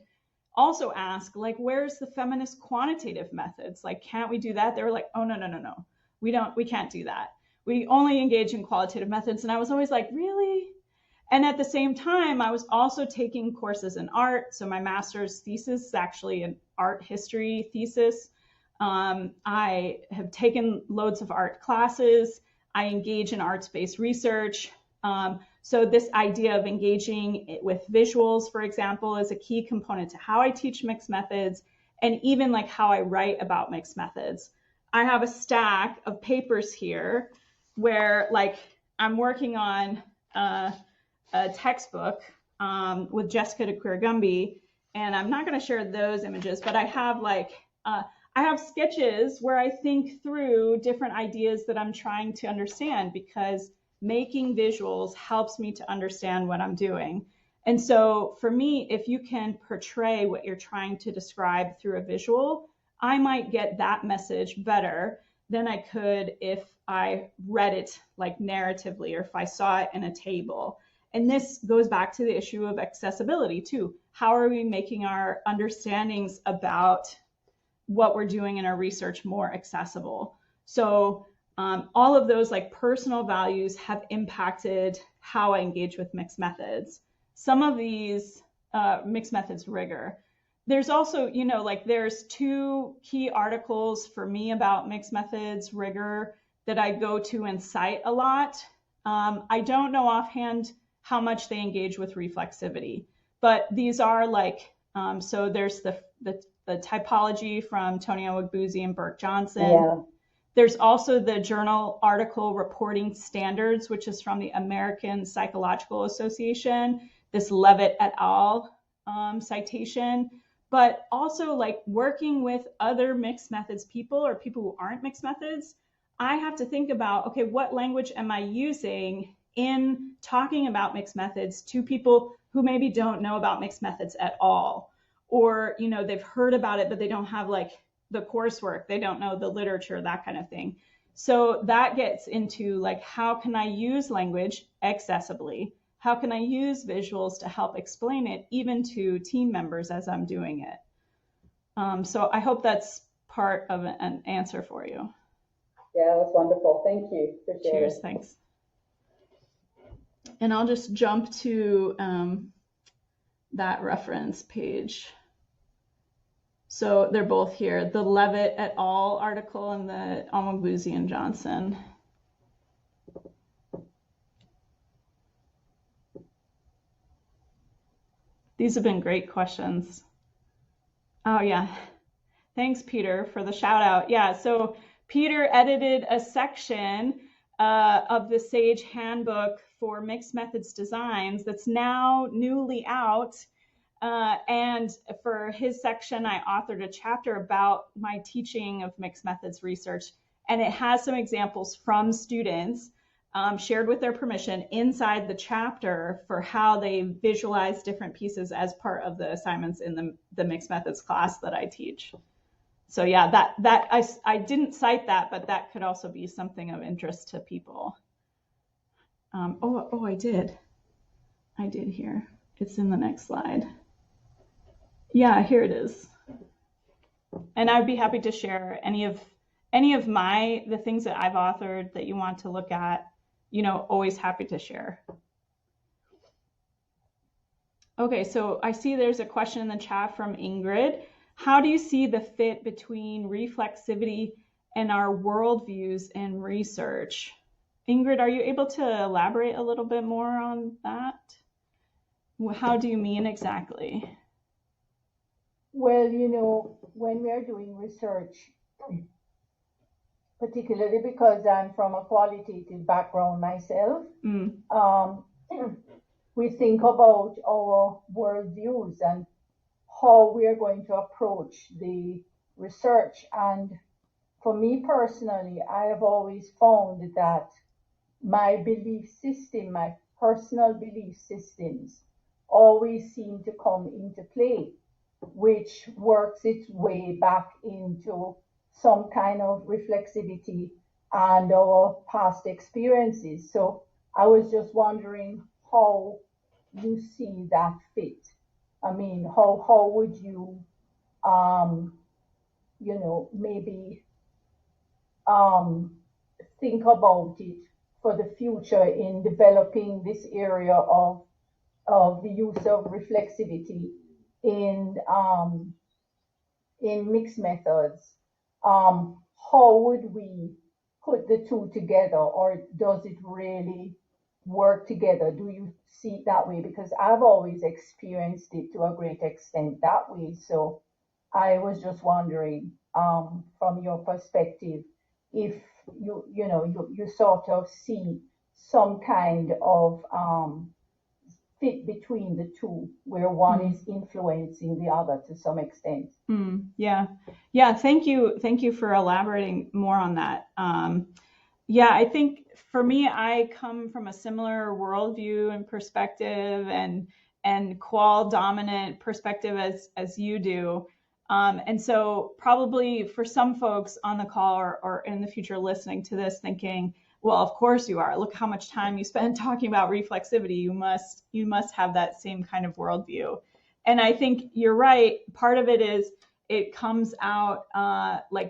also ask, like, where's the feminist quantitative methods? Like, can't we do that? They were like, oh, no. We can't do that. We only engage in qualitative methods. And I was always like, really? And at the same time, I was also taking courses in art. So my master's thesis is actually an art history thesis. I have taken loads of art classes. I engage in arts-based research. So this idea of engaging with visuals, for example, is a key component to how I teach mixed methods, and even like how I write about mixed methods. I have a stack of papers here where like I'm working on a textbook with Jessica de Quirigumbi, and I'm not going to share those images, but I have like I have sketches where I think through different ideas that I'm trying to understand, because making visuals helps me to understand what I'm doing. And so for me, if you can portray what you're trying to describe through a visual, I might get that message better than I could if I read it like narratively, or if I saw it in a table. And this goes back to the issue of accessibility too. How are we making our understandings about what we're doing in our research more accessible? So all of those like personal values have impacted how I engage with mixed methods. Some of these mixed methods rigor. There's also, you know, like there's 2 key articles for me about mixed methods rigor that I go to and cite a lot. I don't know offhand how much they engage with reflexivity, but these are like, so there's the typology from Tony Owegbuzi and Burke Johnson. Yeah. There's also the journal article reporting standards, which is from the American Psychological Association, this Levitt et al. Citation, but also like working with other mixed methods people or people who aren't mixed methods. I have to think about, okay, what language am I using in talking about mixed methods to people who maybe don't know about mixed methods at all, or, you know, they've heard about it, but they don't have like the coursework, they don't know the literature, that kind of thing. So that gets into like, how can I use language accessibly? How can I use visuals to help explain it even to team members as I'm doing it? So I hope that's part of an answer for you. Yeah, that's wonderful. Thank you. Appreciate Cheers, it. thanks. And I'll just jump to that reference page. So they're both here, the Levitt et al. Article and the Owegbuzi and Johnson. These have been great questions. Oh yeah, thanks Peter for the shout out. Yeah, so Peter edited a section of the SAGE handbook for mixed methods designs that's now newly out. And for his section, I authored a chapter about my teaching of mixed methods research, and it has some examples from students shared with their permission inside the chapter for how they visualize different pieces as part of the assignments in the mixed methods class that I teach. So yeah, I didn't cite that, but that could also be something of interest to people. I did here. It's in the next slide. Yeah, here it is. And I'd be happy to share any of the things that I've authored that you want to look at, you know, always happy to share. Okay, so I see there's a question in the chat from Ingrid. How do you see the fit between reflexivity and our worldviews in research? Ingrid, are you able to elaborate a little bit more on that? How do you mean exactly? Well, you know, when we are doing research, particularly because I'm from a qualitative background myself, we think about our worldviews and how we are going to approach the research. And for me personally, I have always found that my belief system, my personal belief systems, always seem to come into play, which works its way back into some kind of reflexivity and our past experiences. So I was just wondering how you see that fit. I mean, how would you, you know, maybe think about it for the future in developing this area of the use of reflexivity in mixed methods? How would we put the two together, or does it really work together? Do you see it that way? Because I've always experienced it to a great extent that way. So I was just wondering, from your perspective, if you sort of see some kind of fit between the two, where one is influencing the other to some extent. Yeah. Thank you for elaborating more on that. Yeah, I think for me, I come from a similar worldview and perspective and qual dominant perspective as you do. And so probably for some folks on the call or in the future listening to this thinking, well, of course you are. Look how much time you spend talking about reflexivity. You must have that same kind of worldview. And I think you're right. Part of it is it comes out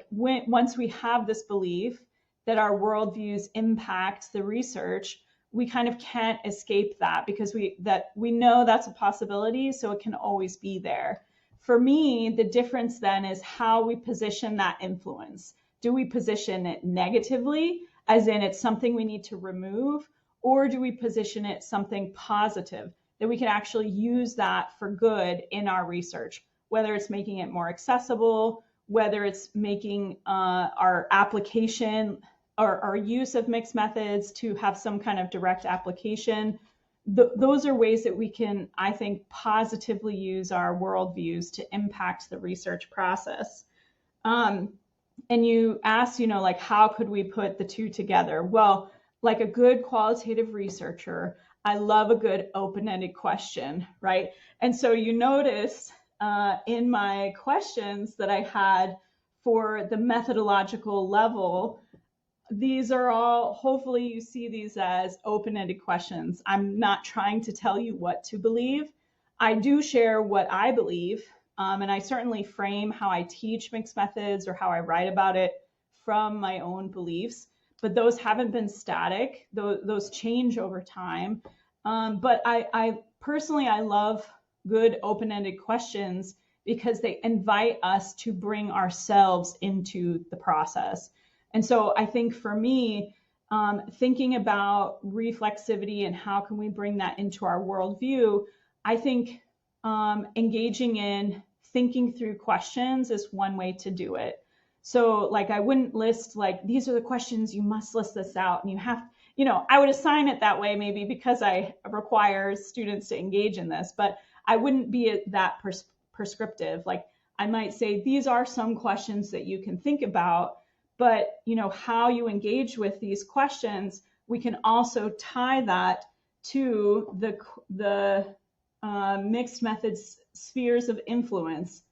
once we have this belief that our worldviews impact the research, we kind of can't escape that because we know that's a possibility, so it can always be there. For me, the difference then is how we position that influence. Do we position it negatively, as in it's something we need to remove, or do we position it something positive, that we can actually use that for good in our research, whether it's making it more accessible, whether it's making our application or our use of mixed methods to have some kind of direct application. Those are ways that we can, I think, positively use our worldviews to impact the research process. And you asked, how could we put the two together? Well, like a good qualitative researcher, I love a good open-ended question, right? And so you notice in my questions that I had for the methodological level, these are all, hopefully you see these as open-ended questions. I'm not trying to tell you what to believe. I do share what I believe, and I certainly frame how I teach mixed methods or how I write about it from my own beliefs, but those haven't been static. Those change over time. But I personally love good open-ended questions because they invite us to bring ourselves into the process. And so I think for me, thinking about reflexivity and how can we bring that into our worldview, I think engaging in thinking through questions is one way to do it. So I wouldn't list these are the questions, you must list this out, and you have, I would assign it that way maybe because I require students to engage in this, but I wouldn't be that prescriptive. I might say, these are some questions that you can think about, but how you engage with these questions, we can also tie that to the mixed methods spheres of influence.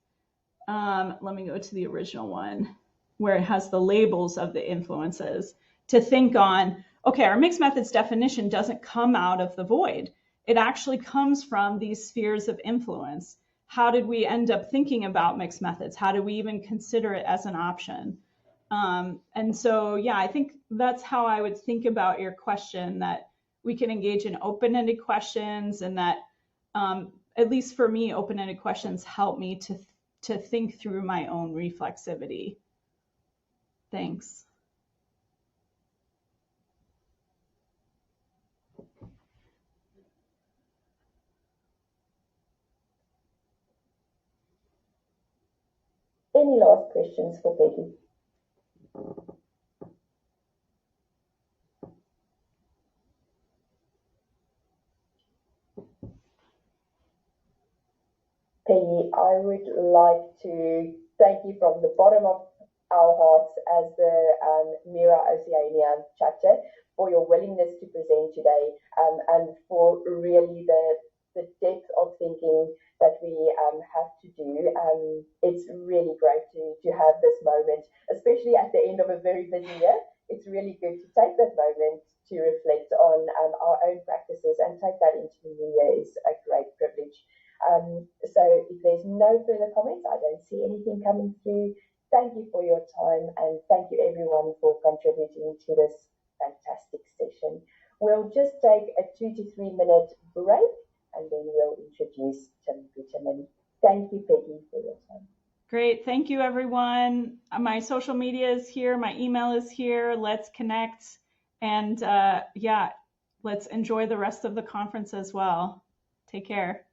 Let me go to the original one where it has the labels of the influences to think on, okay, our mixed methods definition doesn't come out of the void. It actually comes from these spheres of influence. How did we end up thinking about mixed methods? How do we even consider it as an option? And so, yeah, I think that's how I would think about your question, that we can engage in open-ended questions, and that, at least for me, open-ended questions help me to think through my own reflexivity. Thanks. Any last questions for Peggy? Peggy, I would like to thank you from the bottom of our hearts as the MMIRA-Oceania chapter for your willingness to present today, and for really the depth of thinking that we have to do. It's really great to have this moment, especially at the end of a very busy year. It's really good to take that moment to reflect on our own practices and take that into the new year is a great privilege. So if there's no further comments, I don't see anything coming through. Thank you for your time, and thank you everyone for contributing to this fantastic session. We'll just take a 2 to 3 minute break, and then we'll introduce Tim Bitterman. Thank you, Peggy, for your time. Great. Thank you, everyone. My social media is here. My email is here. Let's connect. And yeah, let's enjoy the rest of the conference as well. Take care.